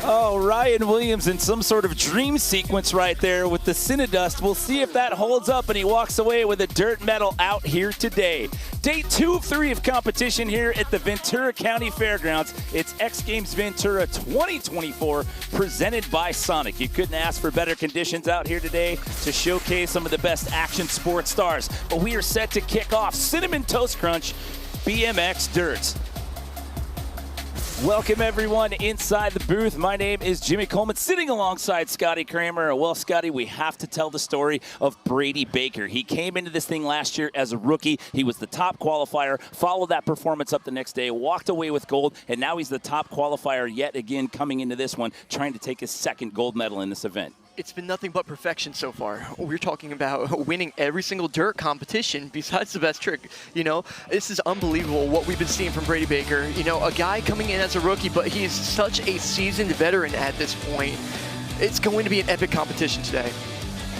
Oh, Ryan Williams in some sort of dream sequence right there with the Cinedust. We'll see if that holds up, and he walks away with a dirt medal out here today. Day 2 of 3 of competition here at the Ventura County Fairgrounds. It's X Games Ventura 2024 presented by Sonic. You couldn't ask for better conditions out here today to showcase some of the best action sports stars. But we are set to kick off Cinnamon Toast Crunch BMX Dirt. Welcome everyone inside the booth. My name is Jimmy Coleman, sitting alongside Scotty Kramer. Well, Scotty, we have to tell the story of Brady Baker. He came into this thing last year as a rookie. He was the top qualifier, followed that performance up the next day, walked away with gold, and now he's the top qualifier yet again coming into this one, trying to take his second gold medal in this event. It's been nothing but perfection so far. We're talking about winning every single dirt competition besides the best trick. You know, this is unbelievable what we've been seeing from Brady Baker. You know, a guy coming in as a rookie, but he's such a seasoned veteran at this point. It's going to be an epic competition today.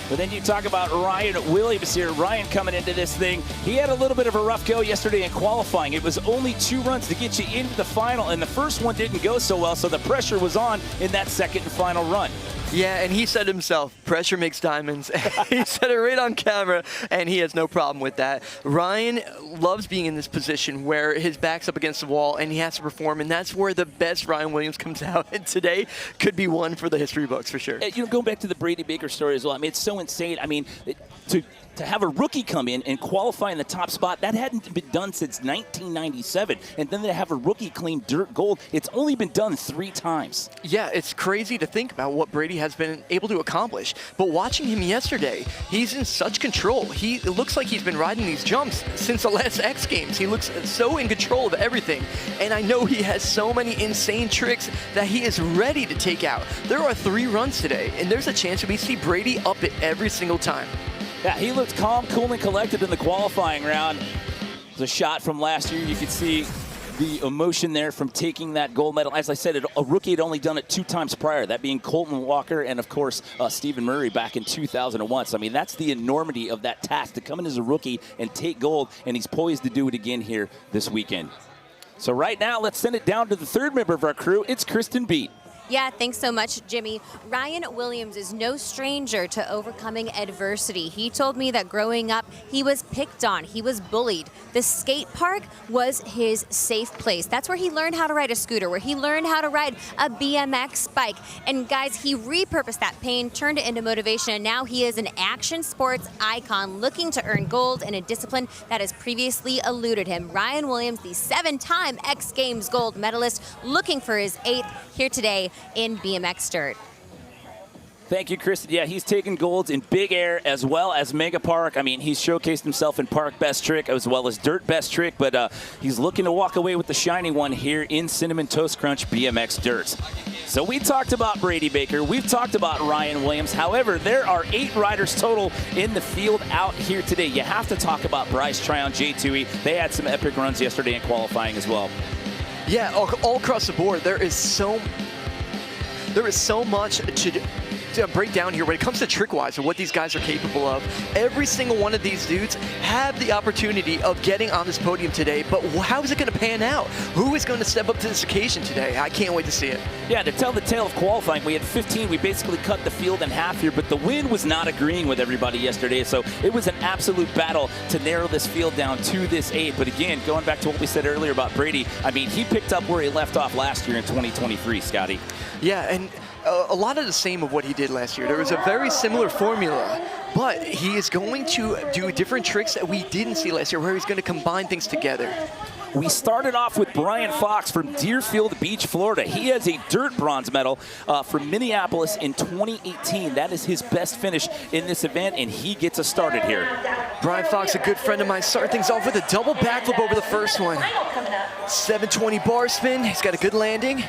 But then you talk about Ryan Williams here. Ryan coming into this thing. He had a little bit of a rough go yesterday in qualifying. It was only 2 runs to get you into the final, and the first one didn't go so well, so the pressure was on in that second and final run. Yeah, and he said himself, pressure makes diamonds. He said it right on camera, and he has no problem with that. Ryan loves being in this position where his back's up against the wall and he has to perform, and that's where the best Ryan Williams comes out. And today could be one for the history books for sure. You know, going back to the Brady Baker story as well, I mean, it's so insane. I mean, to have a rookie come in and qualify in the top spot, that hadn't been done since 1997. And then to have a rookie claim dirt gold, it's only been done 3 times. Yeah, it's crazy to think about what Brady has been able to accomplish. But watching him yesterday, he's in such control. It looks like he's been riding these jumps since the last X Games. He looks so in control of everything. And I know he has so many insane tricks that he is ready to take out. There are 3 runs today, and there's a chance that we see Brady up it every single time. Yeah, he looked calm, cool, and collected in the qualifying round. It was a shot from last year. You could see the emotion there from taking that gold medal. As I said, a rookie had only done it 2 times prior, that being Colton Walker and, of course, Stephen Murray back in 2001. So, I mean, that's the enormity of that task, to come in as a rookie and take gold, and he's poised to do it again here this weekend. So right now, let's send it down to the 3rd member of our crew. It's Kristen Beat. Yeah, thanks so much, Jimmy. Ryan Williams is no stranger to overcoming adversity. He told me that growing up, he was picked on, he was bullied. The skate park was his safe place. That's where he learned how to ride a scooter, where he learned how to ride a BMX bike. And guys, he repurposed that pain, turned it into motivation, and now he is an action sports icon looking to earn gold in a discipline that has previously eluded him. Ryan Williams, the 7-time X Games gold medalist, looking for his 8th here today in BMX Dirt. Thank you, Kristen. Yeah, he's taken golds in Big Air as well as Mega Park. I mean, he's showcased himself in Park Best Trick as well as Dirt Best Trick, but he's looking to walk away with the shiny one here in Cinnamon Toast Crunch BMX Dirt. So we talked about Brady Baker. We've talked about Ryan Williams. However, there are 8 riders total in the field out here today. You have to talk about Bryce Tryon, J2E. They had some epic runs yesterday in qualifying as well. Yeah, all across the board, there is so much to break down here when it comes to trick-wise and what these guys are capable of. Every single one of these dudes have the opportunity of getting on this podium today, but how is it going to pan out? Who is going to step up to this occasion today? I can't wait to see it. Yeah, to tell the tale of qualifying, we had 15. We basically cut the field in half here, but the wind was not agreeing with everybody yesterday, so it was an absolute battle to narrow this field down to this 8. But again, going back to what we said earlier about Brady, I mean, he picked up where he left off last year in 2023, Scotty. Yeah, and a lot of the same of what he did last year. There was a very similar formula, but he is going to do different tricks that we didn't see last year, where he's going to combine things together. We started off with Brian Fox from Deerfield Beach, Florida. He has a dirt bronze medal from Minneapolis in 2018. That is his best finish in this event, and he gets us started here. Brian Fox, a good friend of mine, started things off with a double backflip over the first one. 720 bar spin. He's got a good landing.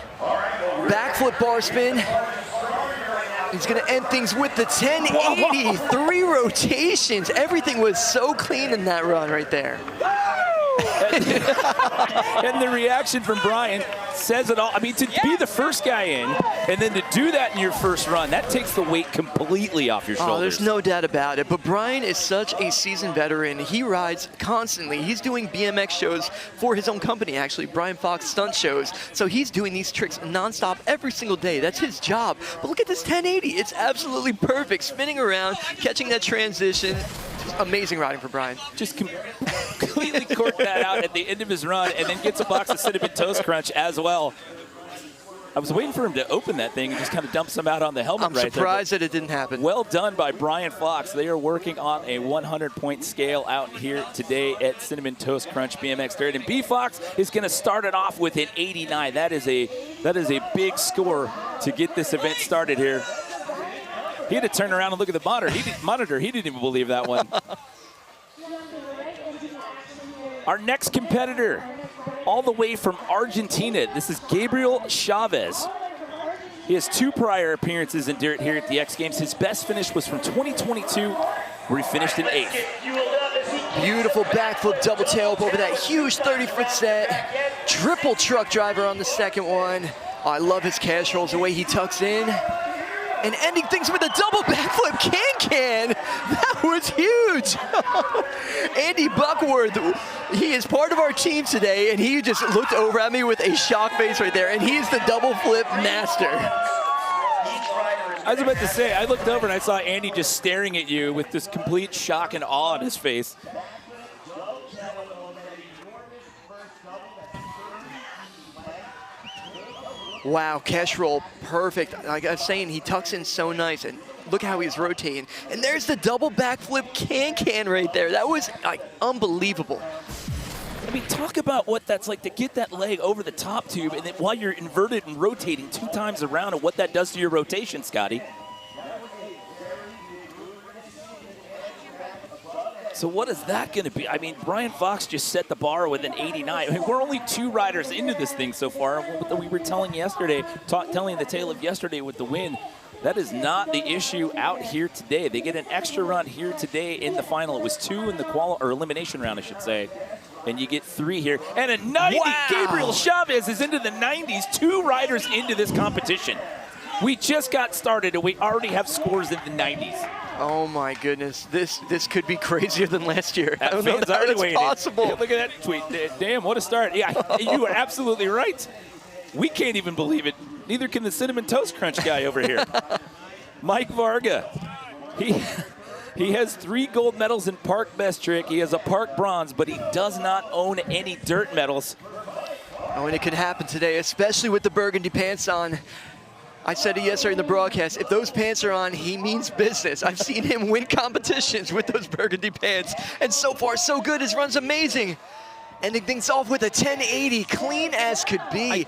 Backflip bar spin. He's going to end things with the 1080. 3 rotations. Everything was so clean in that run right there. And the reaction from Brian says it all. I mean, to be the first guy in, and then to do that in your first run, that takes the weight completely off your shoulders. Oh, there's no doubt about it. But Brian is such a seasoned veteran. He rides constantly. He's doing BMX shows for his own company, actually, Brian Fox Stunt Shows. So he's doing these tricks nonstop every single day. That's his job. But look at this 1080. It's absolutely perfect. Spinning around, catching that transition. Just amazing riding for Brian. Just completely corked that out at the end of his run, and then gets a box of Cinnamon Toast Crunch as well. I was waiting for him to open that thing and just kind of dump some out on the helmet right there. I'm surprised that it didn't happen. Well done by Brian Fox. They are working on a 100-point scale out here today at Cinnamon Toast Crunch BMX Dirt. And B Fox is going to start it off with an 89. That is a big score to get this event started here. He had to turn around and look at the monitor. He didn't even believe that one. Our next competitor, all the way from Argentina, this is Gabriel Chavez. He has 2 prior appearances in dirt here at the X Games. His best finish was from 2022, where he finished in 8th. Beautiful backflip double tail up over that huge 30-foot set. Triple truck driver on the second one. Oh, I love his cash rolls, the way he tucks in. And ending things with a double backflip can-can. That was huge. Andy Buckworth, he is part of our team today, and he just looked over at me with a shock face right there, and he's the double flip master. I was about to say, I looked over and I saw Andy just staring at you with this complete shock and awe on his face. Wow, cash roll, perfect. Like I was saying, he tucks in so nice, and look how he's rotating. And there's the double backflip can-can right there. That was like unbelievable. I mean, talk about what that's like to get that leg over the top tube, and then while you're inverted and rotating 2 times around, and what that does to your rotation, Scotty. So what is that going to be? I mean, Brian Fox just set the bar with an 89. I mean, we're only 2 riders into this thing so far. We were telling yesterday, telling the tale of yesterday with the win. That is not the issue out here today. They get an extra run here today in the final. It was 2 in the elimination round, I should say. And you get 3 here. And a 90. Wow. Gabriel Chavez is into the 90s. 2 riders into this competition. We just got started, and we already have scores in the 90s. Oh my goodness, this could be crazier than last year. I don't know Fans how it's possible. Yeah, look at that tweet. Damn, what a start. Yeah, you are absolutely right. We can't even believe it. Neither can the Cinnamon Toast Crunch guy over here. Mike Varga. He has 3 gold medals in park best trick. He has a park bronze, but he does not own any dirt medals. Oh, and it could happen today, especially with the burgundy pants on. I said it yesterday in the broadcast, if those pants are on, he means business. I've seen him win competitions with those burgundy pants, and so far, so good. His run's amazing. Ending things off with a 1080, clean as could be.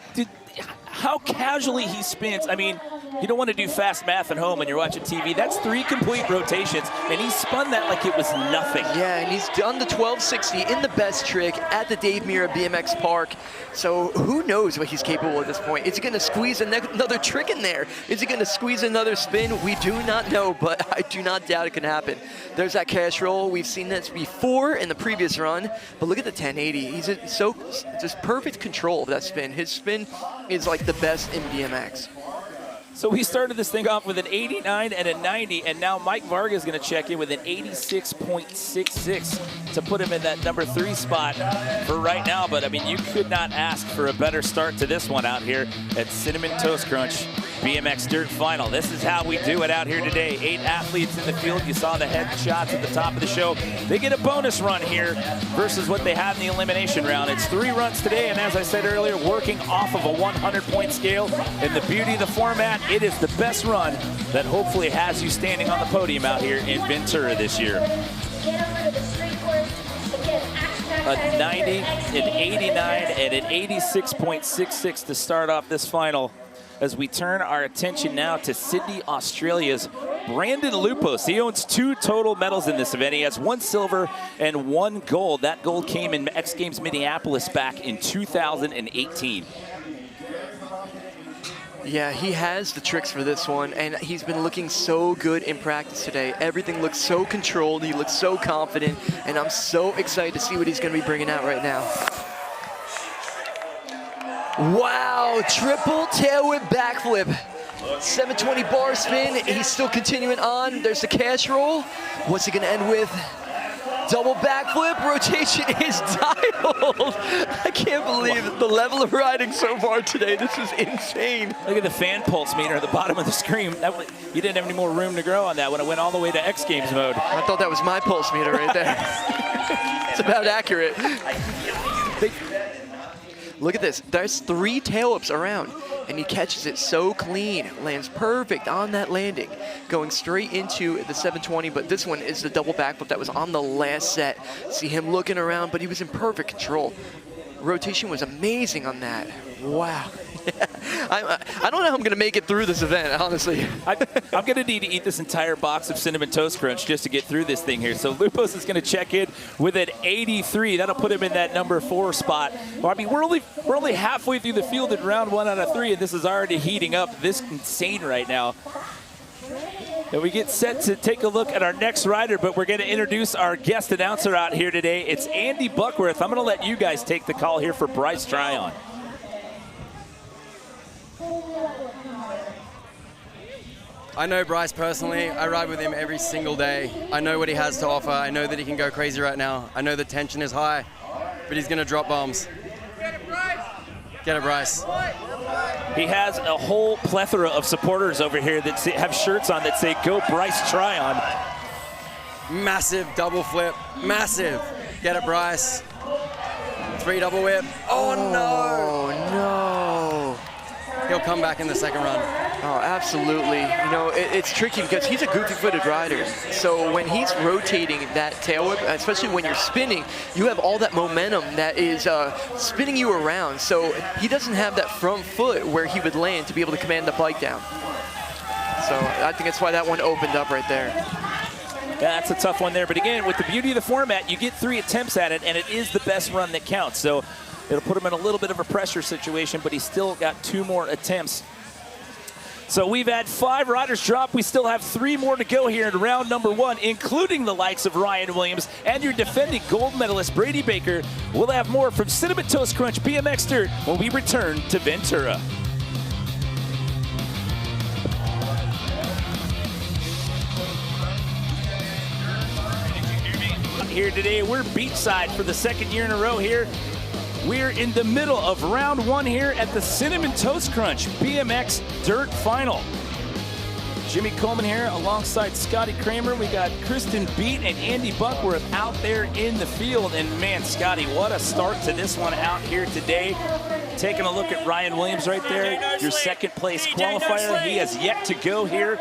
How casually he spins. I mean, you don't want to do fast math at home when you're watching TV. That's 3 complete rotations, and he spun that like it was nothing. Yeah, and he's done the 1260 in the best trick at the Dave Mirra BMX Park. So who knows what he's capable at this point? Is he going to squeeze another trick in there? Is he going to squeeze another spin? We do not know, but I do not doubt it can happen. There's that cash roll. We've seen this before in the previous run, but look at the 1080. He's in just perfect control of that spin. His spin is like the best in BMX. So we started this thing off with an 89 and a 90, and now Mike Varga is going to check in with an 86.66 to put him in that number 3 spot for right now. But, I mean, you could not ask for a better start to this one out here at Cinnamon Toast Crunch BMX Dirt Final. This is how we do it out here today. 8 athletes in the field. You saw the headshots at the top of the show. They get a bonus run here versus what they had in the elimination round. It's 3 runs today, and as I said earlier, working off of a 100-point scale. And the beauty of the format, it is the best run that hopefully has you standing on the podium out here in Ventura this year. A 90, an 89, and an 86.66 to start off this final. As we turn our attention now to Sydney, Australia's Brandon Lupos. He owns 2 total medals in this event. He has 1 silver and 1 gold. That gold came in X Games Minneapolis back in 2018. Yeah, he has the tricks for this one, and he's been looking so good in practice today. Everything looks so controlled, he looks so confident, and I'm so excited to see what he's going to be bringing out right now. Wow, triple tail whip backflip. 720 bar spin, he's still continuing on. There's the cash roll. What's he going to end with? Double backflip, rotation is dialed. I can't believe the level of riding so far today. This is insane. Look at the fan pulse meter at the bottom of the screen. You didn't have any more room to grow on that when it went all the way to X Games mode. I thought that was my pulse meter right there. It's about accurate. Look at this. There's 3 tail whips around, and he catches it so clean. Lands perfect on that landing, going straight into the 720, but this one is the double backflip that was on the last set. See him looking around, but he was in perfect control. Rotation was amazing on that. Wow. I don't know how I'm going to make it through this event, honestly. I'm going to need to eat this entire box of Cinnamon Toast Crunch just to get through this thing here. So Lupos is going to check in with an 83. That'll put him in that number 4 spot. Well, I mean, we're only halfway through the field in round 1 out of 3, and this is already heating up this insane right now. And we get set to take a look at our next rider, but we're going to introduce our guest announcer out here today. It's Andy Buckworth. I'm going to let you guys take the call here for Bryce Tryon. I know Bryce personally. I ride with him every single day. I know what he has to offer. I know that he can go crazy right now. I know the tension is high, but he's going to drop bombs. Get it, Bryce. He has a whole plethora of supporters over here that have shirts on that say, "Go Bryce Tryon." Massive double flip. Massive. Get it, Bryce. 3 double whip. Oh, no. Oh, no. He'll come back in the second run. Oh, absolutely. You know, it's tricky because he's a goofy-footed rider. So when he's rotating that tail whip, especially when you're spinning, you have all that momentum that is spinning you around. So he doesn't have that front foot where he would land to be able to command the bike down. So I think that's why that one opened up right there. Yeah, that's a tough one there. But again, with the beauty of the format, you get 3 attempts at it, and it is the best run that counts. So it'll put him in a little bit of a pressure situation, but he's still got 2 more attempts. So we've had 5 riders drop. We still have 3 more to go here in round number 1, including the likes of Ryan Williams and your defending gold medalist, Brady Baker. We'll have more from Cinnamon Toast Crunch BMX Dirt when we return to Ventura. Here today, we're beachside for the 2nd year in a row here. We're in the middle of round 1 here at the Cinnamon Toast Crunch BMX Dirt Final. Jimmy Coleman here alongside Scotty Kramer. We got Kristen Beat and Andy Buckworth out there in the field. And man, Scotty, what a start to this one out here today. Taking a look at Ryan Williams right there, your 2nd place qualifier. He has yet to go here.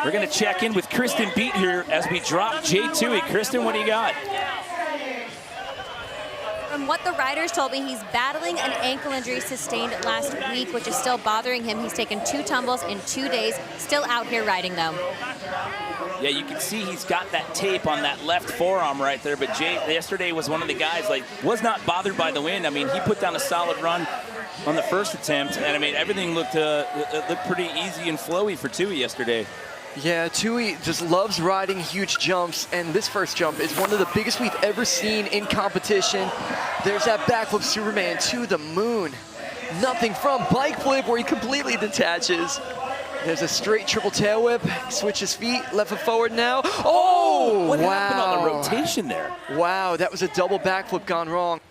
We're going to check in with Kristen Beat here as we drop J2E. Kristen, what do you got? From what the riders told me, he's battling an ankle injury sustained last week, which is still bothering him. He's taken 2 tumbles in 2 days, still out here riding though. Yeah, you can see he's got that tape on that left forearm right there, but Jay yesterday was one of the guys, like, was not bothered by the wind. I mean, he put down a solid run on the first attempt, and I mean, everything looked pretty easy and flowy for Tui yesterday. Yeah, Tui just loves riding huge jumps, and this first jump is one of the biggest we've ever seen in competition. There's that backflip Superman to the moon. Nothing from bike flip where he completely detaches. There's a straight triple tail whip, switches feet, left foot forward now. Oh, what happened on the rotation there? Wow, that was a double backflip gone wrong.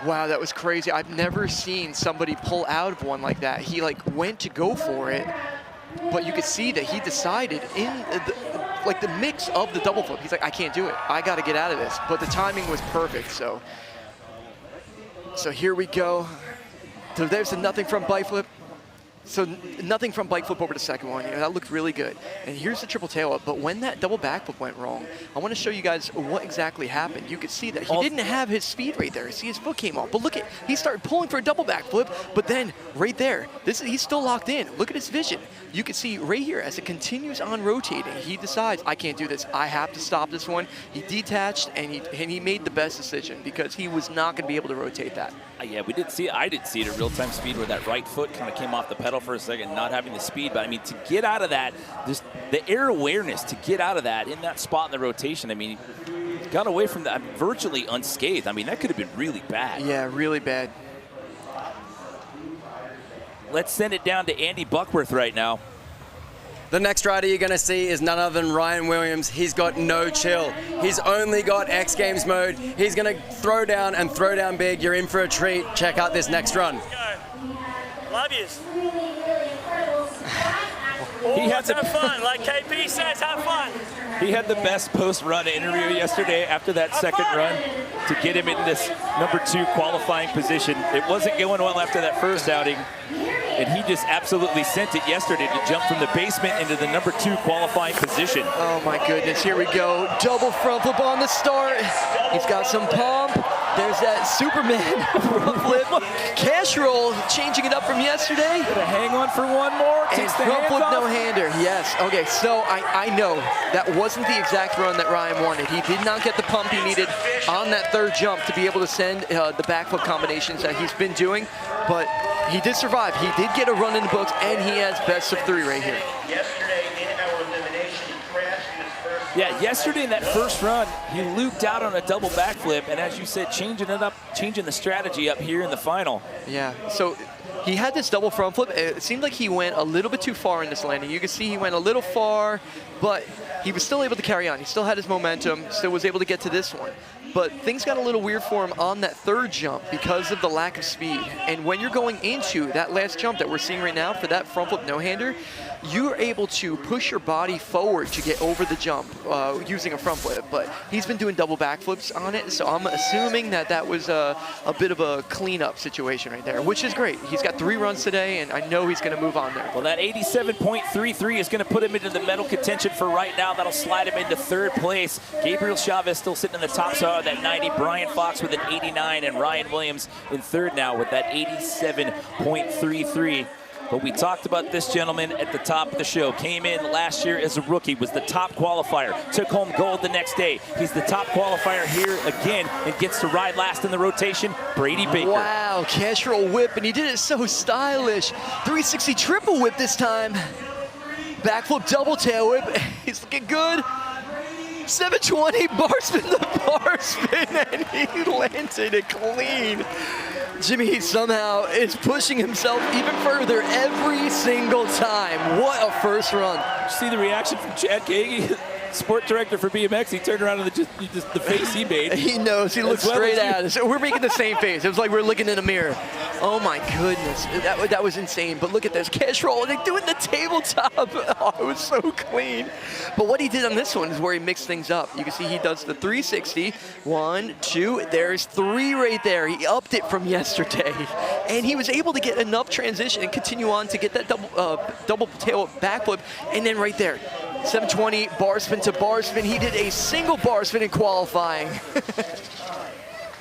Wow, that was crazy. I've never seen somebody pull out of one like that. He like went to go for it, but you could see that he decided in the mix of the double flip. He's like, I can't do it. I got to get out of this. But the timing was perfect. So here we go. So there's the nothing from bike flip. So nothing from bike flip over the second one. You know, that looked really good. And here's the triple tail up. But when that double backflip went wrong, I want to show you guys what exactly happened. You could see that he didn't have his speed right there. See, his foot came off. But look at, he started pulling for a double backflip. But then right there, he's still locked in. Look at his vision. You can see right here as it continues on rotating, he decides, I can't do this. I have to stop this one. He detached and he made the best decision because he was not going to be able to rotate that. Yeah, we didn't see it. I didn't see it at real-time speed where that right foot kind of came off the pedal for a second, not having the speed. But, I mean, to get out of that, just the air awareness to get out of that in that spot in the rotation, I mean, got away from that virtually unscathed. I mean, that could have been really bad. Yeah, really bad. Let's send it down to Andy Buckworth right now. The next rider you're going to see is none other than Ryan Williams. He's got no chill. He's only got X Games mode. He's going to throw down and throw down big. You're in for a treat. Check out this next run. Love yous. Let's have fun. Like KP says, have fun. He had the best post-run interview yesterday after that second run to get him in this #2 qualifying position. It wasn't going well after that first outing, and he just absolutely sent it yesterday to jump from the basement into the #2 qualifying position. Oh my goodness, here we go. Double front flip on the start. He's got some pump. There's that Superman front flip. Cash roll, changing it up from yesterday. Gonna hang on for one more. And front flip no-hander, yes. Okay, so I know that wasn't the exact run that Ryan wanted. He did not get the pump he needed on that third jump to be able to send the backflip combinations that he's been doing, but he did survive. He did get a run in the books, and he has best of 3 right here. Yeah, yesterday in that first run, he looped out on a double backflip, and as you said, changing it up, changing the strategy up here in the final. Yeah, so he had this double front flip. It seemed like he went a little bit too far in this landing. You can see he went a little far, but he was still able to carry on. He still had his momentum, still was able to get to this one. But things got a little weird for him on that third jump because of the lack of speed. And when you're going into that last jump that we're seeing right now for that front flip no-hander, you're able to push your body forward to get over the jump using a front flip. But he's been doing double backflips on it, so I'm assuming that that was a bit of a cleanup situation right there, which is great. He's got 3 runs today, and I know he's going to move on there. Well, that 87.33 is going to put him into the medal contention for right now. That'll slide him into 3rd place. Gabriel Chavez still sitting in the top spot with that 90. Brian Fox with an 89, and Ryan Williams in 3rd now with that 87.33. But we talked about this gentleman at the top of the show. Came in last year as a rookie, was the top qualifier, took home gold the next day. He's the top qualifier here again and gets to ride last in the rotation, Brady Baker. Wow, cash roll whip, and he did it so stylish. 360 triple whip this time. Backflip double tail whip, he's looking good. 720 bar spin the bar spin, and he landed it clean. Jimmy somehow is pushing himself even further every single time. What a first run. Did you see the reaction from Chad Kagi, sport director for BMX? He turned around and just the face he made. He knows, he looks straight at us. We're making the same face. It was like we're looking in a mirror. Oh my goodness, that was insane. But look at this, cash roll, and they're doing the tabletop. Oh, it was so clean. But what he did on this one is where he mixed things up. You can see he does the 360. 1, 2, there's 3 right there. He upped it from yesterday. And he was able to get enough transition and continue on to get that double tail backflip. And then right there, 720 bar spin to bar spin. He did a single bar spin in qualifying.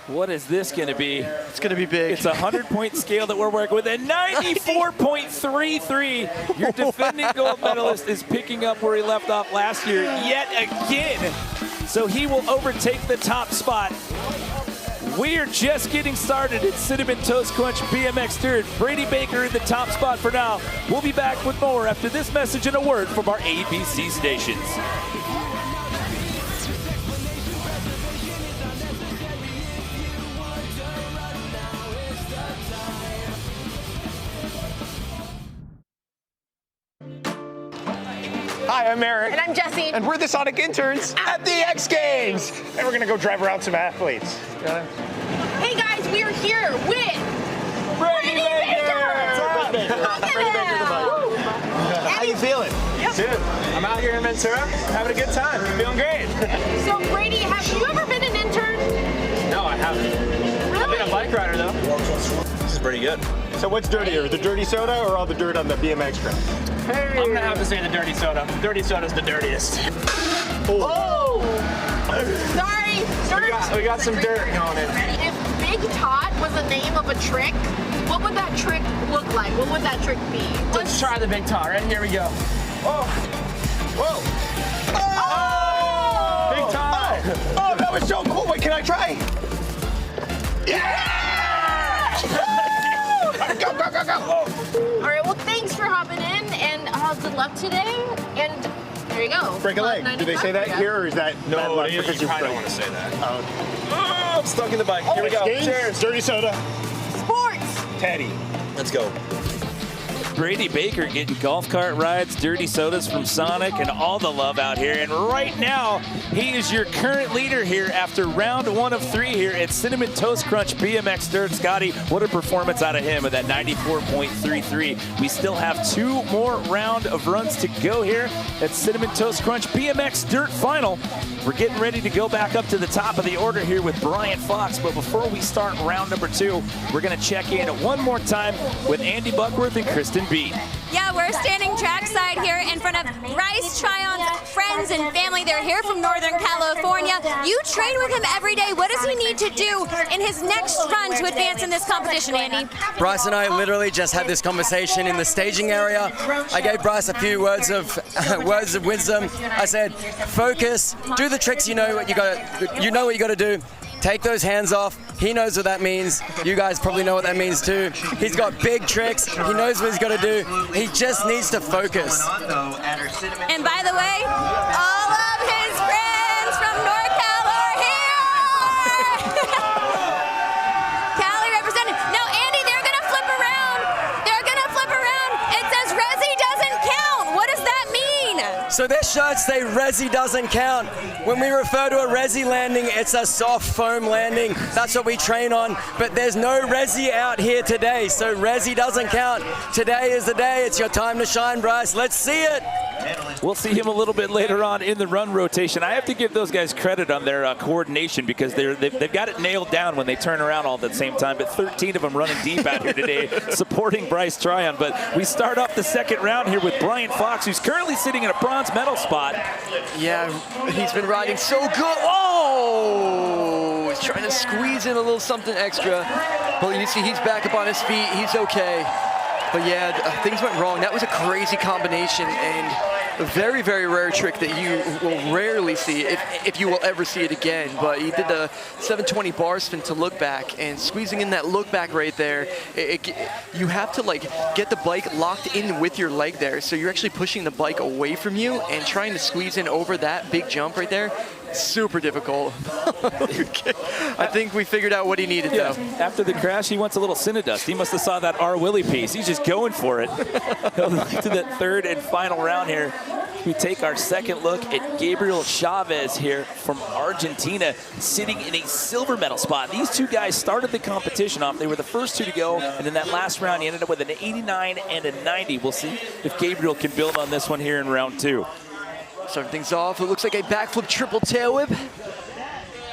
What is this going to be? It's going to be big. It's a 100-point scale that we're working with, a 94.33. Your defending gold medalist is picking up where he left off last year yet again. So he will overtake the top spot. We are just getting started at Cinnamon Toast Crunch BMX Dirt. Brady Baker in the top spot for now. We'll be back with more after this message and a word from our ABC stations. Hi, I'm Eric. And I'm Jesse. And we're the Sonic interns at the X Games. And we're gonna go drive around some athletes. Hey guys, we are here with Brady Baker! Brady Baker, the bike. How you feeling? Dude, I'm out here in Ventura, having a good time. Feeling great. So Brady, have you ever been an intern? No, I haven't. Really? I've been a bike rider though. This is pretty good. So what's dirtier, the dirty soda or all the dirt on the BMX track? Hey. I'm gonna have to say the dirty soda. Dirty soda's the dirtiest. Oh! Sorry, We got some dirt going in. If Big Tot was the name of a trick, what would that trick look like? What would that trick be? Let's try the Big Tot, right? Here we go. Oh! Whoa! Oh! Big Tot! Oh, that was so cool. Wait, can I try? Yeah! Go, go, go, go. All right, well, thanks for hopping in, and good luck today. And there you go. Break a leg. Do they say that here, or is that bad No, luck you because probably you're don't want to say that. Oh, I'm stuck in the bike. Here we go. Games, Cheers. dirty soda. Sports. Teddy. Let's go. Brady Baker getting golf cart rides, dirty sodas from Sonic, and all the love out here. And right now, he is your current leader here after round 1 of 3 here at Cinnamon Toast Crunch BMX Dirt. Scotty, what a performance out of him with that 94.33. We still have 2 more round of runs to go here at Cinnamon Toast Crunch BMX Dirt Final. We're getting ready to go back up to the top of the order here with Brian Fox, but before we start round number 2, we're gonna check in one more time with Andy Buckworth and Kristen B. Yeah, we're standing trackside here in front of Bryce Tryon's friends and family. They're here from Northern California. You train with him every day. What does he need to do in his next run to advance in this competition, Andy? Bryce and I literally just had this conversation in the staging area. I gave Bryce a few words of wisdom. I said, focus, do the tricks you know what you got to do. Take those hands off. He knows what that means. You guys probably know what that means too. He's got big tricks. He knows what he's got to do. He just needs to focus. And by the way, all of his friends from NorCal are here! Cali represented. Now, Andy, they're going to flip around. They're going to flip around. It says Resi doesn't count. What does that mean? So their shirts say Resi doesn't count. When we refer to a Resi landing, it's a soft foam landing. That's what we train on. But there's no Resi out here today, so Resi doesn't count. Today is the day. It's your time to shine, Bryce. Let's see it. We'll see him a little bit later on in the run rotation. I have to give those guys credit on their coordination because they've got it nailed down when they turn around all at the same time. But 13 of them running deep out here today supporting Bryce Tryon. But we start off the second round here with Brian Fox, who's currently sitting in a bronze medal spot. Yeah, he's been riding so good. Oh, he's trying to squeeze in a little something extra. But you see he's back up on his feet. He's okay. But yeah, things went wrong. That was a crazy combination and a very, very rare trick that you will rarely see, if you will ever see it again. But he did the 720 bar spin to look back, and squeezing in that look back right there, you have to like get the bike locked in with your leg there. So you're actually pushing the bike away from you and trying to squeeze in over that big jump right there. Super difficult. Okay. I think we figured out what he needed though. After the crash, he wants a little Cinedust. He must have saw that R. Willie piece. He's just going for it. To the third and final round here. We take our second look at Gabriel Chavez here from Argentina, sitting in a silver medal spot. These two guys started the competition off. They were the first 2 to go, and in that last round, he ended up with an 89 and a 90. We'll see if Gabriel can build on this one here in round 2. Starting things off, it looks like a backflip triple tail whip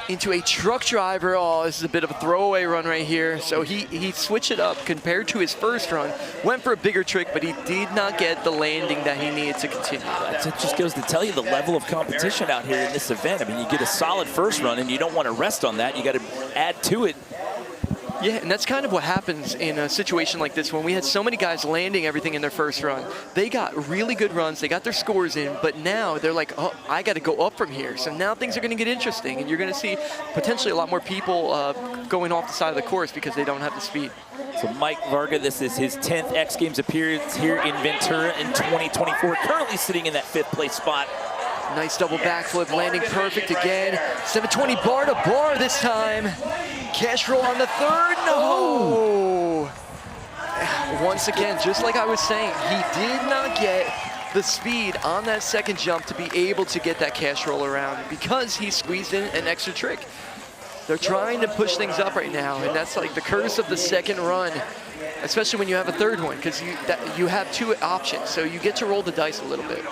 into a truck driver. Oh, this is a bit of a throwaway run right here. So he switched it up compared to his first run, went for a bigger trick, but he did not get the landing that he needed to continue. It just goes to tell you the level of competition out here in this event. I mean, you get a solid first run, and you don't want to rest on that. You got to add to it. Yeah, and that's kind of what happens in a situation like this when we had so many guys landing everything in their first run. They got really good runs, they got their scores in, but now they're like, oh, I got to go up from here. So now things are going to get interesting, and you're going to see potentially a lot more people going off the side of the course because they don't have the speed. So Mike Varga, this is his 10th X Games appearance here in Ventura in 2024, currently sitting in that 5th place spot. Nice double backflip, landing perfect again. 720 bar to bar this time. Cash roll on the third, no! Once again, just like I was saying, he did not get the speed on that second jump to be able to get that cash roll around because he squeezed in an extra trick. They're trying to push things up right now, and that's like the curse of the second run, especially when you have a third one, because you have 2 options, so you get to roll the dice a little bit.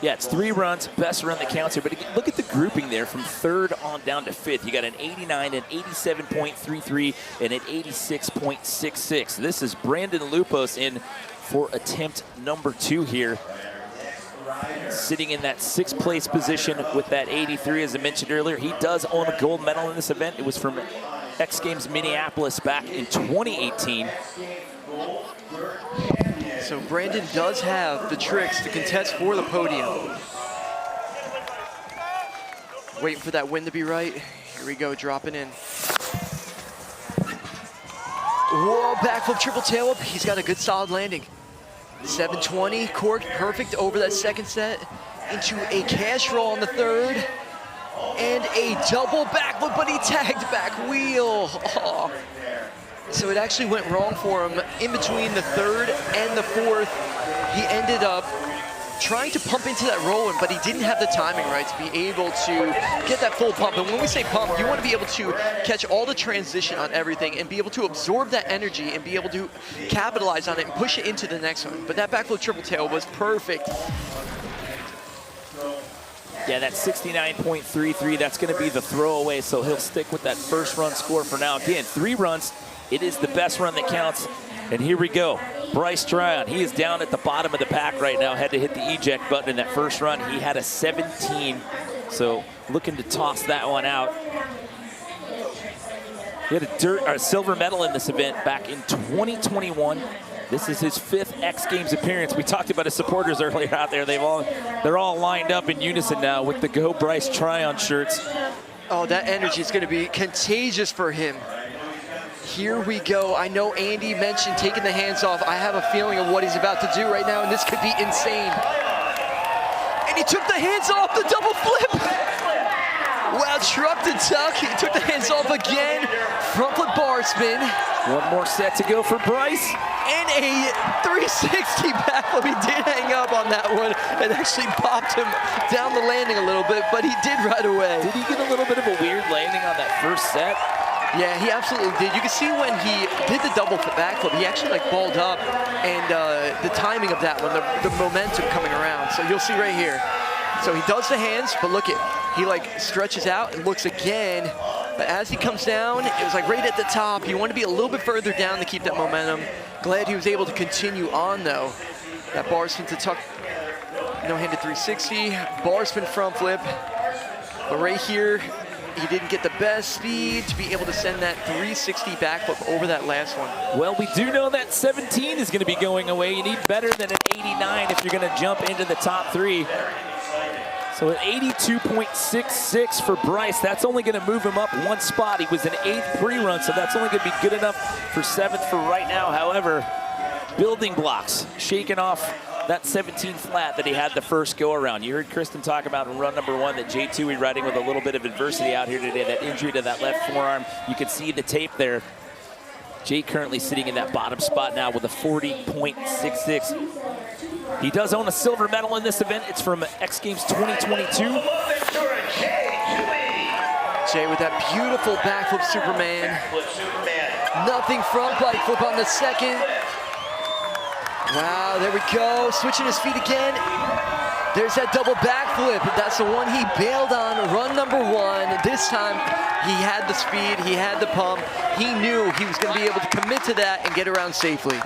Yeah, it's 3 runs, best run that counts here. But look at the grouping there from 3rd on down to 5th. You got an 89, an 87.33, and an 86.66. This is Brandon Lupos in for attempt number 2 here. Sitting in that 6th place position with that 83, as I mentioned earlier. He does own a gold medal in this event. It was from X Games Minneapolis back in 2018. So Brandon does have the tricks to contest for the podium. Waiting for that wind to be right. Here we go, dropping in. Whoa, backflip triple tail whip. He's got a good solid landing. 720, cork, perfect over that second set. Into a cash roll on the third. And a double backflip, but he tagged back wheel. Oh. So it actually went wrong for him in between the third and the fourth. He ended up trying to pump into that roll, but he didn't have the timing right to be able to get that full pump. And when we say pump, you want to be able to catch all the transition on everything and be able to absorb that energy and be able to capitalize on it and push it into the next one. But that backflip triple tail was perfect. Yeah, that 69.33, that's going to be the throwaway, so he'll stick with that first run score for now. Again, 3 runs. It is the best run that counts. And here we go. Bryce Tryon, he is down at the bottom of the pack right now. Had to hit the eject button in that first run. He had a 17, so looking to toss that one out. He had a silver medal in this event back in 2021. This is his 5th X Games appearance. We talked about his supporters earlier out there. They're all lined up in unison now with the Go Bryce Tryon shirts. Oh, that energy is going to be contagious for him. Here we go. I know Andy mentioned taking the hands off. I have a feeling of what he's about to do right now, and this could be insane. And he took the hands off, the double flip. Wow, truck to tuck. He took the hands off again. Front flip bar spin. One more set to go for Bryce. And a 360 backflip. He did hang up on that one. It actually popped him down the landing a little bit, but he did right away. Did he get a little bit of a weird landing on that first set? Yeah, he absolutely did. You can see when he did the double backflip, he actually like balled up, and the timing of that one, the momentum coming around. So you'll see right here. So he does the hands, but look at, he like stretches out and looks again. But as he comes down, it was like right at the top. You want to be a little bit further down to keep that momentum. Glad he was able to continue on though. That bar spin to tuck, no-handed 360, bar spin front flip. But right here, he didn't get the best speed to be able to send that 360 backflip over that last one. Well, we do know that 17 is going to be going away. You need better than an 89 if you're going to jump into the top 3. So an 82.66 for Bryce. That's only going to move him up 1 spot. He was an 8th pre-run, so that's only going to be good enough for 7th for right now. However, building blocks, shaking off that 17 flat that he had the first go around. You heard Kristen talk about in run number 1 that Jay Toohey riding with a little bit of adversity out here today, that injury to that left forearm. You can see the tape there. Jay currently sitting in that bottom spot now with a 40.66. He does own a silver medal in this event. It's from X Games 2022. Jay with that beautiful backflip Superman. Nothing front bike flip on the second. Wow, there we go. Switching his feet again. There's that double backflip. That's the one he bailed on. Run number 1. This time, he had the speed, he had the pump. He knew he was going to be able to commit to that and get around safely.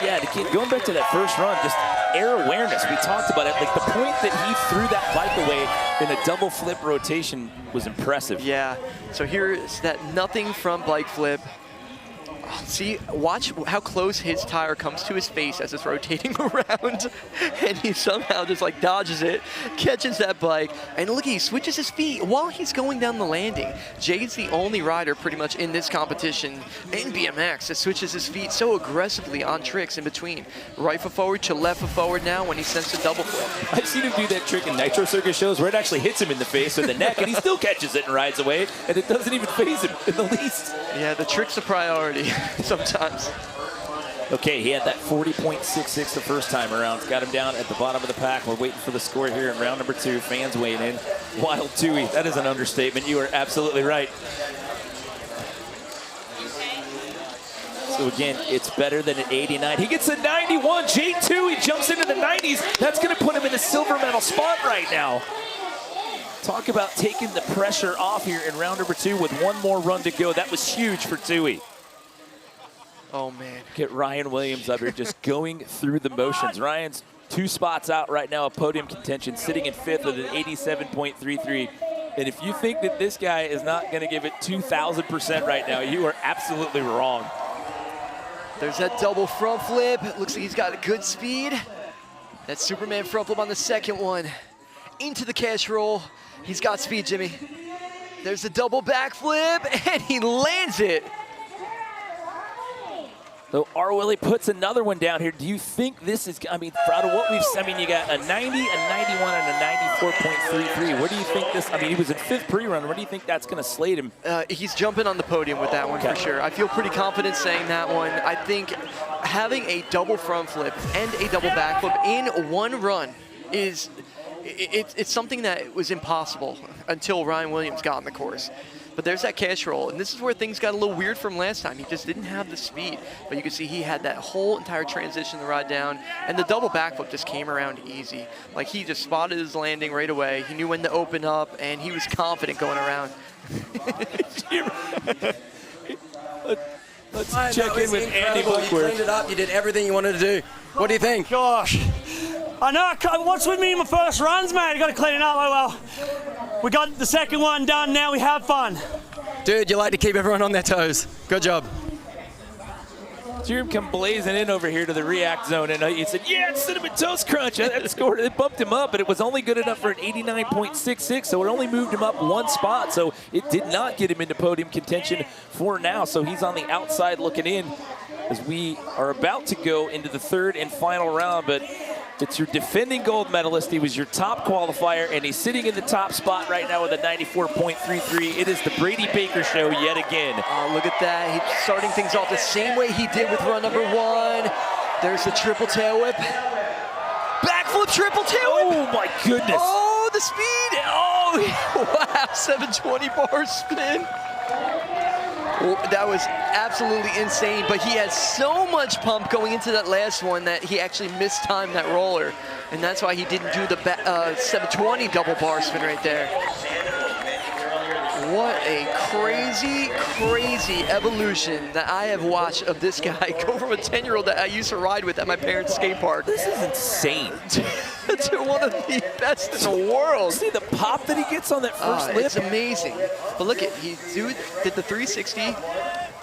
Yeah, going back to that first run, just air awareness. We talked about it. Like the point that he threw that bike away in a double flip rotation was impressive. Yeah, so here's that nothing front bike flip. See, watch how close his tire comes to his face as it's rotating around, and he somehow just like dodges it, catches that bike, and look, he switches his feet while he's going down the landing. Jay's the only rider pretty much in this competition in BMX that switches his feet so aggressively on tricks in between. Right foot forward to left foot forward now when he sends a double flip. I've seen him do that trick in Nitro Circus shows where it actually hits him in the face or the neck, and he still catches it and rides away, and it doesn't even faze him in the least. Yeah, the trick's a priority sometimes. Okay, he had that 40.66 the first time around. It's got him down at the bottom of the pack. We're waiting for the score here in round number 2. Fans weighing in. Wild Toohey, that is an understatement. You are absolutely right. So again, it's better than an 89. He gets a 91. Jay Toohey jumps into the 90s. That's going to put him in a silver medal spot right now. Talk about taking the pressure off here in round number 2 with 1 more run to go. That was huge for Toohey. Oh, man. Get Ryan Williams up here just going through the motions. Ryan's 2 spots out right now of podium contention, sitting in 5th with an 87.33. And if you think that this guy is not going to give it 2,000% right now, you are absolutely wrong. There's that double front flip. It looks like he's got a good speed. That Superman front flip on the second one. Into the cash roll. He's got speed, Jimmy. There's the double backflip, and he lands it. So R. Willie puts another one down here. Do you think this is, I mean, out of what we've seen, I mean, you got a 90, a 91, and a 94.33. Where do you think this, I mean, he was in 5th pre-run. Where do you think that's going to slate him? He's jumping on the podium with that one for sure. I feel pretty confident saying that one. I think having a double front flip and a double back flip in one run is, it's something that was impossible until Ryan Williams got on the course. But there's that cash roll, and this is where things got a little weird from last time. He just didn't have the speed, but you can see he had that whole entire transition to ride down, and the double backflip just came around easy. Like, he just spotted his landing right away. He knew when to open up, and he was confident going around. Let's check in with Andy Buckworth. You cleaned it up. You did everything you wanted to do. What do you think? Gosh. I know, what's with me in my first runs, mate? I got to clean it up. Oh, well, we got the second one done. Now we have fun. Dude, you like to keep everyone on their toes. Good job. Jerem come blazing in over here to the react zone, and he said, yeah, it's Cinnamon Toast Crunch. That scored, it bumped him up, but it was only good enough for an 89.66, so it only moved him up one spot, so it did not get him into podium contention for now, so he's on the outside looking in as we are about to go into the third and final round, but it's your defending gold medalist. He was your top qualifier, and he's sitting in the top spot right now with a 94.33. It is the Brady Baker show yet again. Oh, look at that. He's starting things off the same way he did with run number 1. There's the triple tail whip. Backflip triple tail whip. Oh, my goodness. Oh, the speed. Oh, wow. 720 bar spin. Well, that was absolutely insane, but he had so much pump going into that last one that he actually mistimed that roller, and that's why he didn't do the 720 double bar spin right there. What a crazy, crazy evolution that I have watched of this guy go from a 10-year-old that I used to ride with at my parents' skate park. This is insane. To one of the best in the world. See the pop that he gets on that first lip? It's amazing. But look, he did the 360,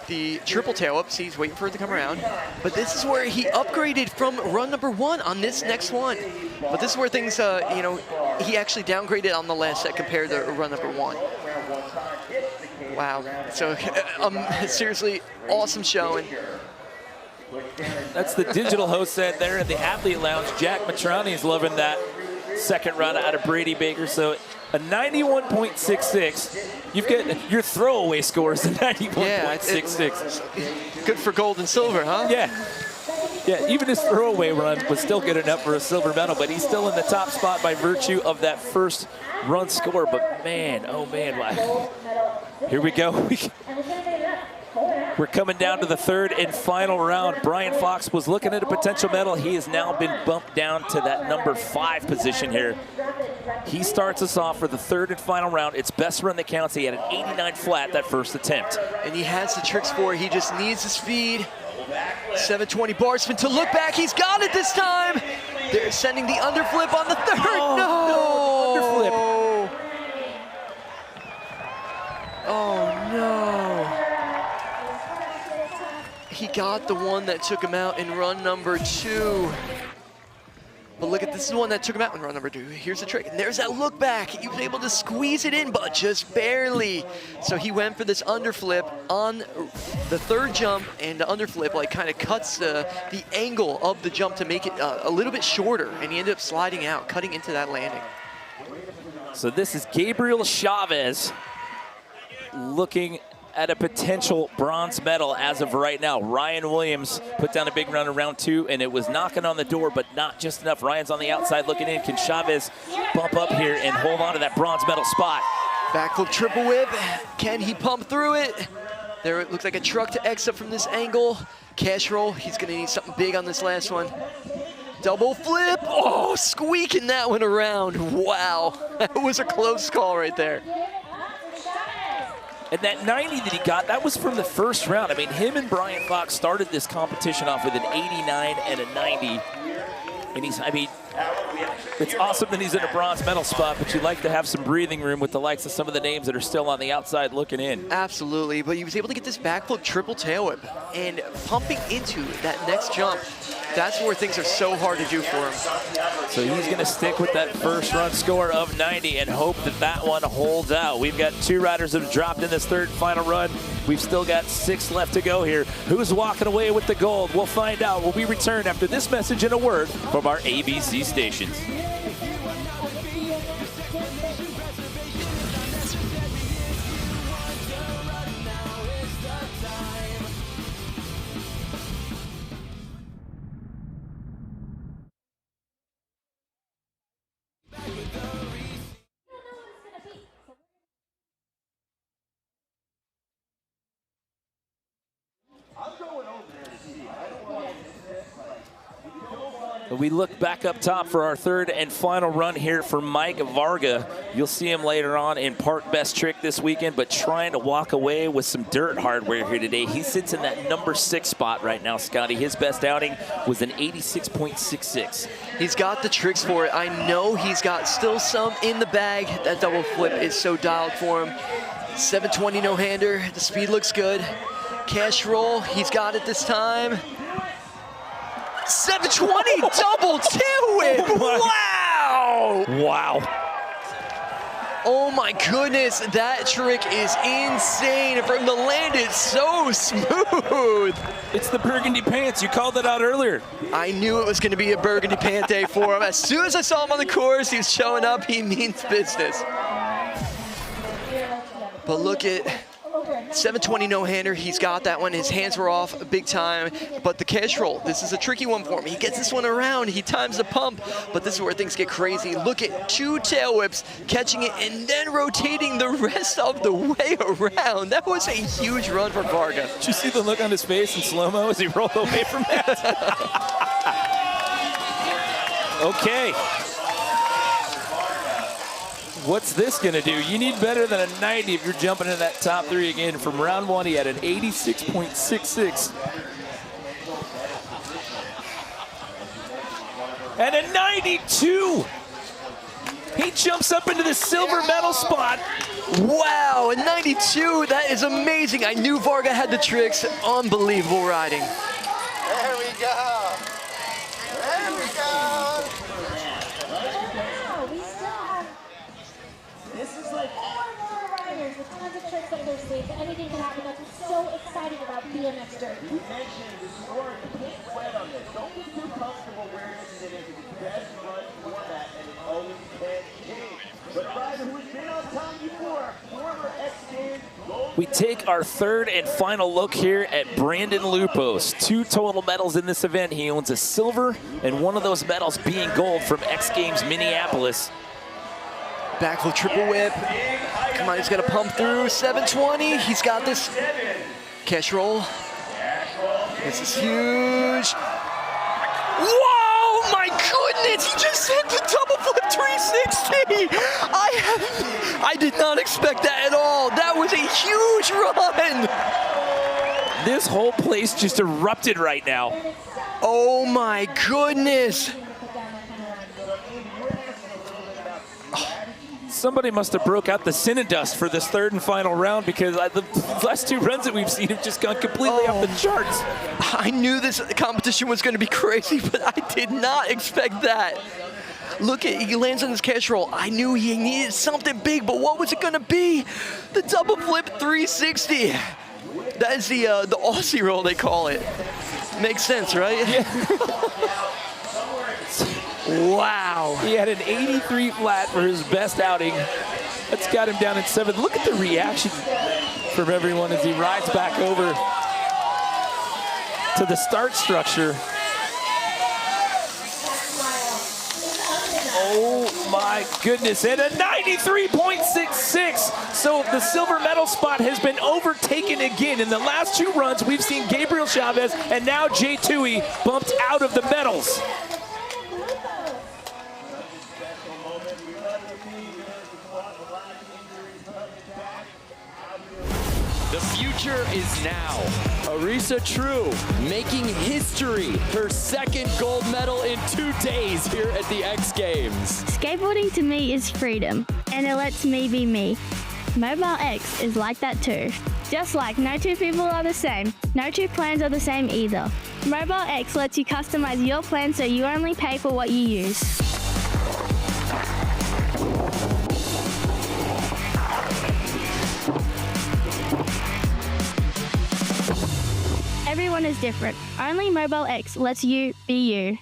the triple tail up. See, he's waiting for it to come around. But this is where he upgraded from run number 1 on this next one. But this is where things, you know, he actually downgraded on the last set compared to run number 1. Wow. So, seriously, awesome showing. That's the digital host set there in the athlete lounge. Jack Matrani is loving that second run out of Brady Baker. So a 91.66. You've got your throwaway scores at 91.66. Good for gold and silver, huh? Yeah. Yeah, even his throwaway run was still good enough for a silver medal, but he's still in the top spot by virtue of that first run score. But man, oh man, wow. Here we go. We're coming down to the third and final round. Brian Fox was looking at a potential medal. He has now been bumped down to that number 5 position here. He starts us off for the third and final round. It's best run that counts. He had an 89 flat that first attempt. And he has the tricks for it. He just needs the speed. 720 bar spin to look back. He's got it this time. They're sending the underflip on the third. Oh, no. Underflip. Oh, no. He got the one that took him out in run number 2. But look at this is the one that took him out in run number 2. Here's the trick. And there's that look back. He was able to squeeze it in, but just barely. So he went for this underflip on the third jump, and the underflip like kind of cuts the angle of the jump to make it a little bit shorter. And he ended up sliding out, cutting into that landing. So this is Gabriel Chavez looking at a potential bronze medal as of right now. Ryan Williams put down a big run in round 2, and it was knocking on the door, but not just enough. Ryan's on the outside looking in. Can Chavez bump up here and hold on to that bronze medal spot? Backflip triple whip. Can he pump through it? There it looks like a truck to exit from this angle. Cash roll. He's going to need something big on this last one. Double flip. Oh, squeaking that one around. Wow. That was a close call right there. And that 90 that he got, that was from the first round. I mean, him and Brian Fox started this competition off with an 89 and a 90. And he's, I mean, it's awesome that he's in a bronze medal spot, but you'd like to have some breathing room with the likes of some of the names that are still on the outside looking in. Absolutely, but he was able to get this backflip triple tail whip and pumping into that next jump. That's where things are so hard to do for him. So he's going to stick with that first run score of 90 and hope that that one holds out. We've got 2 riders that have dropped in this third and final run. We've still got 6 left to go here. Who's walking away with the gold? We'll find out when we return after this message and a word from our ABC stations. We look back up top for our third and final run here for Mike Varga. You'll see him later on in Park Best Trick this weekend, but trying to walk away with some dirt hardware here today. He sits in that number 6 spot right now, Scotty. His best outing was an 86.66. He's got the tricks for it. I know he's got still some in the bag. That double flip is so dialed for him. 720 no-hander. The speed looks good. Cash roll, he's got it this time. 720 double two-whip. Wow! Wow. Oh my goodness, that trick is insane. For him to land it so smooth. It's the burgundy pants. You called it out earlier. I knew it was going to be a burgundy pant day for him. As soon as I saw him on the course, he was showing up. He means business. But look at 720 no-hander. He's got that one. His hands were off big time. But the cash roll, this is a tricky one for him. He gets this one around. He times the pump. But this is where things get crazy. Look at 2 tail whips, catching it and then rotating the rest of the way around. That was a huge run for Varga. Did you see the look on his face in slow-mo as he rolled away from that? Okay. What's this going to do? You need better than a 90 if you're jumping into that top 3 again. From round 1, he had an 86.66. And a 92. He jumps up into the silver medal spot. Wow, a 92. That is amazing. I knew Varga had the tricks. Unbelievable riding. There we go. There we go. Anything can happen. That's so exciting about BMX Dirt. You mentioned the score. You can't sweat on this. Don't get too comfortable where this is in. It's the best run format, and it always can change. But rider who's been on time before, former X Games gold. We take our third and final look here at Brandon Lupos. 2 total medals in this event. He owns a silver, and one of those medals being gold from X Games Minneapolis. Backflip triple whip. Come on, he's got to pump through. 720. He's got this. Cash roll. This is huge. Whoa, my goodness. He just hit the double flip 360. I did not expect that at all. That was a huge run. This whole place just erupted right now. Oh my goodness. Somebody must have broke out the Cinedust for this third and final round, because the last 2 runs that we've seen have just gone completely off the charts. I knew this competition was going to be crazy, but I did not expect that. Look at, he lands on his cash roll. I knew he needed something big, but what was it going to be? The double flip 360. That is the Aussie roll, they call it. Makes sense, right? Yeah. Wow. He had an 83 flat for his best outing. That's got him down in 7th. Look at the reaction from everyone as he rides back over to the start structure. Oh my goodness, and a 93.66. So the silver medal spot has been overtaken again. In the last 2 runs, we've seen Gabriel Chavez and now Jay Tui bumped out of the medals. The future is now. Arisa True making history. Her 2nd gold medal in 2 days here at the X Games. Skateboarding to me is freedom, and it lets me be me. Mobile X is like that too. Just like no two people are the same, no two plans are the same either. Mobile X lets you customize your plan so you only pay for what you use. Everyone is different. Only Mobile X lets you be you.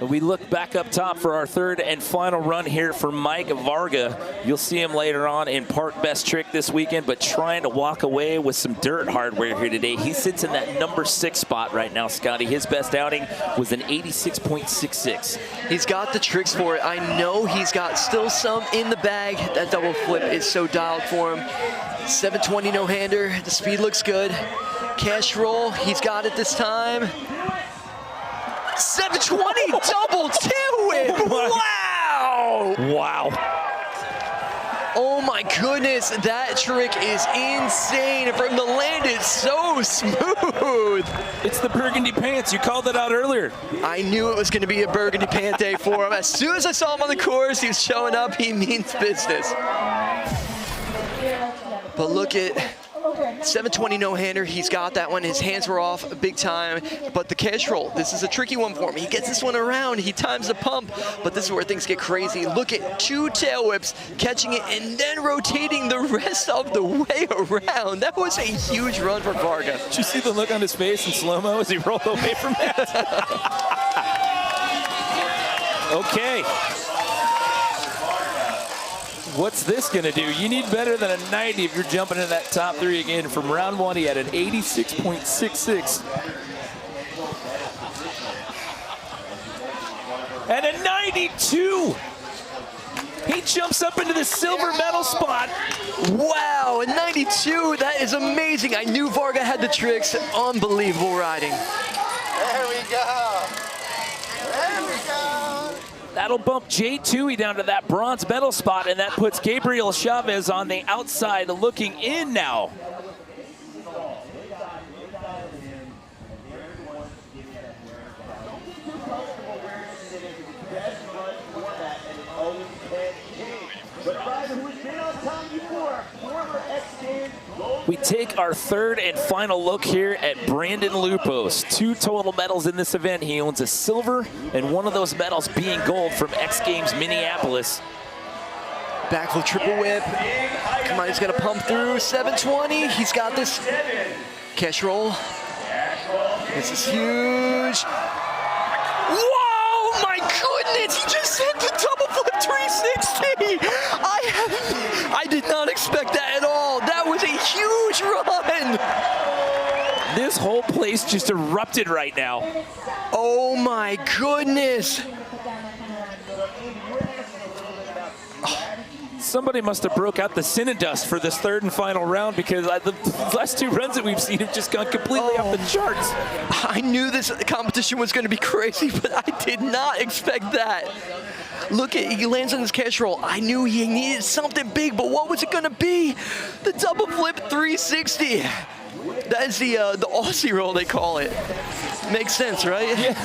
We look back up top for our third and final run here for Mike Varga. You'll see him later on in Park Best Trick this weekend, but trying to walk away with some dirt hardware here today. He sits in that number 6 spot right now, Scotty. His best outing was an 86.66. He's got the tricks for it. I know he's got still some in the bag. That double flip is so dialed for him. 720 no-hander. The speed looks good. Cash roll, he's got it this time. 720 double two-whip! Wow! Wow. Oh my goodness, that trick is insane. From the land, it's so smooth. It's the burgundy pants. You called it out earlier. I knew it was going to be a burgundy pant day for him. As soon as I saw him on the course, he was showing up. He means business. But look at 720 no-hander. He's got that one. His hands were off big time. But the cash roll, this is a tricky one for him. He gets this one around. He times the pump. But this is where things get crazy. Look at 2 tail whips, catching it, and then rotating the rest of the way around. That was a huge run for Varga. Did you see the look on his face in slow-mo as he rolled away from that? Okay. What's this gonna do? You need better than a 90 if you're jumping in that top 3 again. From round 1, he had an 86.66. And a 92. He jumps up into the silver medal spot. Wow, a 92, that is amazing. I knew Varga had the tricks. Unbelievable riding. There we go. There we go. That'll bump Jay Toohey down to that bronze medal spot, and that puts Gabriel Chavez on the outside looking in now. We take our third and final look here at Brandon Lupos. 2 total medals in this event. He owns a silver, and one of those medals being gold from X Games Minneapolis. Backflip triple whip. Come on, he's got to pump through. 720. He's got this. Cash roll. This is huge. Whoa, my goodness. He just hit the double flip 360. I did not expect that at all. That was a huge run. This whole place just erupted right now. Oh my goodness. Somebody must have broke out the Cinedust for this third and final round, because the last 2 runs that we've seen have just gone completely off the charts. I knew this competition was going to be crazy, but I did not expect that. Look at, he lands on his cash roll. I knew he needed something big, but what was it going to be? The double flip 360. That is the Aussie roll, they call it. Makes sense, right? Yeah.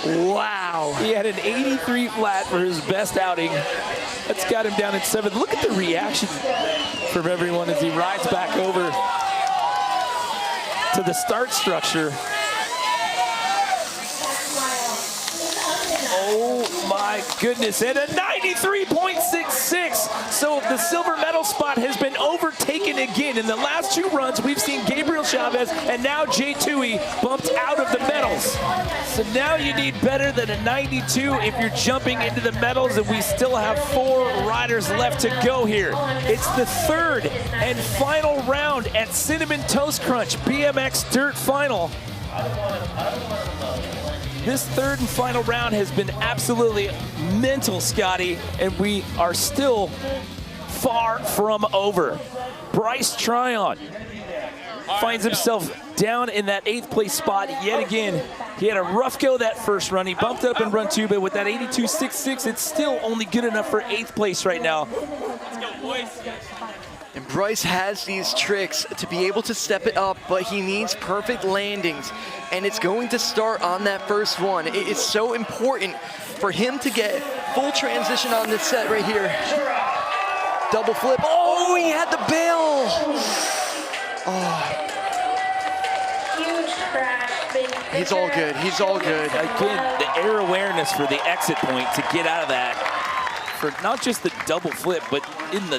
Wow. He had an 83 flat for his best outing. That's got him down at 7th. Look at the reaction from everyone as he rides back over to the start structure. Oh my goodness, and a 93.66. So the silver medal spot has been overtaken again. In the last 2 runs, we've seen Gabriel Chavez and now Jay Toohey bumped out of the medals. So now you need better than a 92 if you're jumping into the medals, and we still have 4 riders left to go here. It's the third and final round at Cinnamon Toast Crunch BMX Dirt Final. This third and final round has been absolutely mental, Scotty, and we are still far from over. Bryce Tryon finds himself down in that 8th place spot yet again. He had a rough go that first run. He bumped up in run 2, but with that 82.66, it's still only good enough for 8th place right now. Let's go, boys. And Bryce has these tricks to be able to step it up, but he needs perfect landings. And it's going to start on that first one. It is so important for him to get full transition on this set right here. Double flip. Oh, he had the bail. Oh. He's all good. He's all good. Again, the air awareness for the exit point to get out of that. For not just the double flip, but in the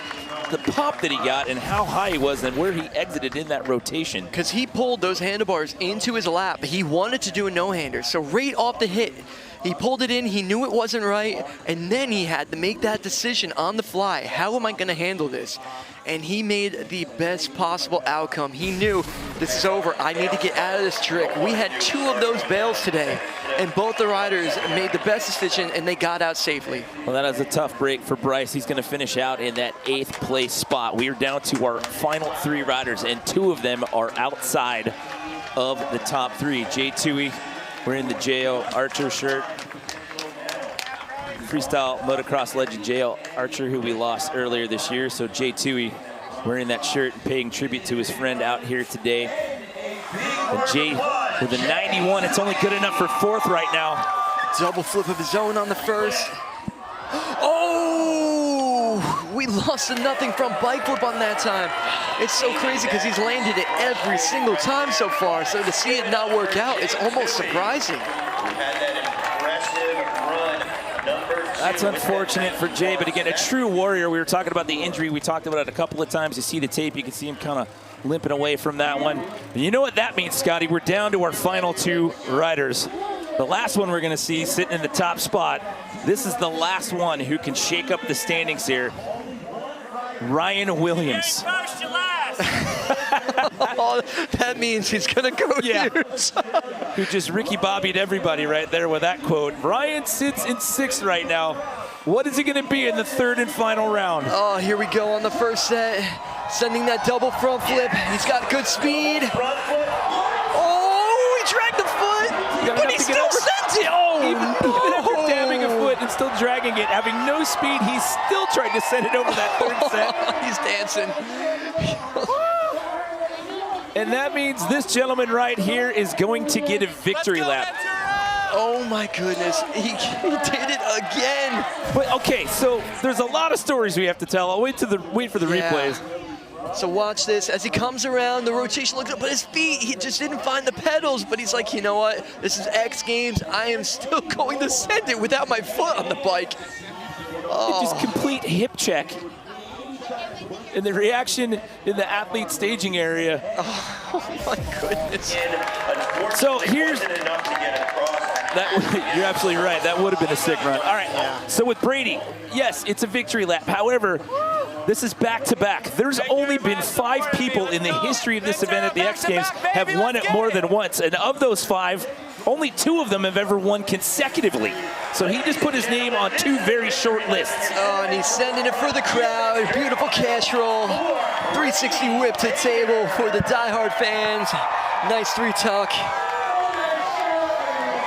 pop that he got and how high he was and where he exited in that rotation. Because he pulled those handlebars into his lap. He wanted to do a no-hander. So right off the hit, he pulled it in, he knew it wasn't right, and then he had to make that decision on the fly. How am I gonna handle this? And he made the best possible outcome. He knew this is over, I need to get out of this trick. We had 2 of those bails today, and both the riders made the best decision and they got out safely. Well, that is a tough break for Bryce. He's gonna finish out in that 8th place spot. We are down to our final 3 riders, and 2 of them are outside of the top 3. Jay Toohey, wearing the J.O. Archer shirt. Freestyle motocross legend J.O. Archer, who we lost earlier this year. So Jay Toohey wearing that shirt and paying tribute to his friend out here today. And Jay with a 91, it's only good enough for 4th right now. Double flip of his own on the first. Oh, we lost to nothing from bike flip on that time. It's so crazy because he's landed it every single time so far. So to see it not work out, it's almost surprising. That's unfortunate for Jay, but again, a true warrior. We were talking about the injury. We talked about it a couple of times. You see the tape, you can see him kind of limping away from that one. And you know what that means, Scotty? We're down to our final 2 riders. The last one we're gonna see sitting in the top spot. This is the last one who can shake up the standings here. Ryan Williams. Oh, that means he's gonna go huge. Who just Ricky Bobbied everybody right there with that quote. Ryan sits in 6th right now. What is he gonna be in the 3rd and final round? Oh, here we go on the first set. Sending that double front flip. He's got good speed. Oh, he dragged the foot, but he still sent it. Oh, even after dabbing a foot and still dragging it, having no speed, he still tried to send it over that 3rd set. He's dancing. And that means this gentleman right here is going to get a victory lap. Oh my goodness, he did it again. But okay, so there's a lot of stories we have to tell. I'll wait for the replays. So watch this, as he comes around, the rotation looks up, but his feet, he just didn't find the pedals, but he's like, you know what, this is X Games, I am still going to send it without my foot on the bike. Oh. Just complete hip check. And the reaction in the athlete staging area. Oh my goodness. So here's, you're absolutely right, that would have been a sick run. All right, so with Brady, yes, it's a victory lap. However, this is back-to-back. There's only been 5 people in the history of this event at the X Games have won it more than once. And of those 5, only 2 of them have ever won consecutively. So he just put his name on 2 very short lists. Oh, and he's sending it for the crowd. Beautiful cash roll. 360 whip to table for the diehard fans. Nice 3-tuck.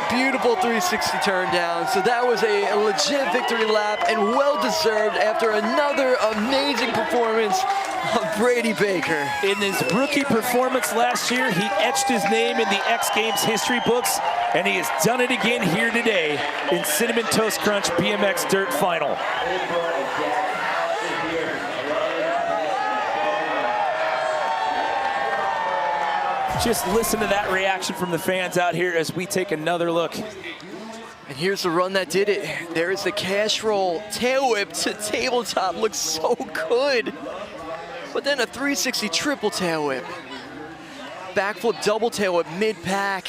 Beautiful 360 turn down. So that was a legit victory lap and well-deserved after another amazing performance of Brady Baker. In his rookie performance last year, he etched his name in the X Games history books, and he has done it again here today in Cinnamon Toast Crunch BMX Dirt Final. Just listen to that reaction from the fans out here as we take another look. And here's the run that did it. There is the cash roll, tail whip to tabletop, looks so good. But then a 360 triple tail whip. Backflip double tail whip mid-pack.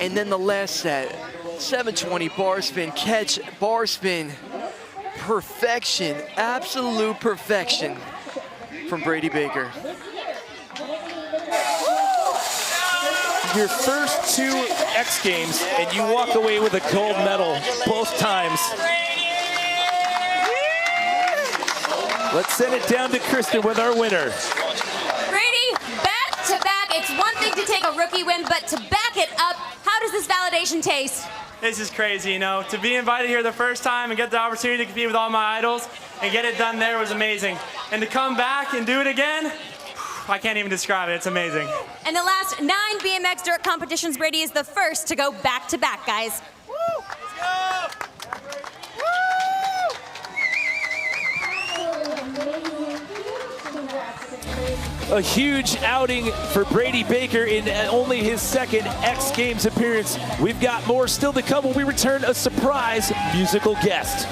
And then the last set, 720 bar spin, catch, bar spin. Perfection, absolute perfection from Brady Baker. Your first 2 X Games, and you walk away with a gold medal both times. Let's send it down to Kristen with our winner. Brady, back to back. It's one thing to take a rookie win, but to back it up, how does this validation taste? This is crazy, you know, to be invited here the first time and get the opportunity to compete with all my idols. and get it done there was amazing. And to come back and do it again, I can't even describe it. It's amazing. And the last 9 BMX dirt competitions, Brady is the first to go back-to-back, guys. Woo! Let's go! A huge outing for Brady Baker in only his second X Games appearance. We've got more still to come when we return, a surprise musical guest.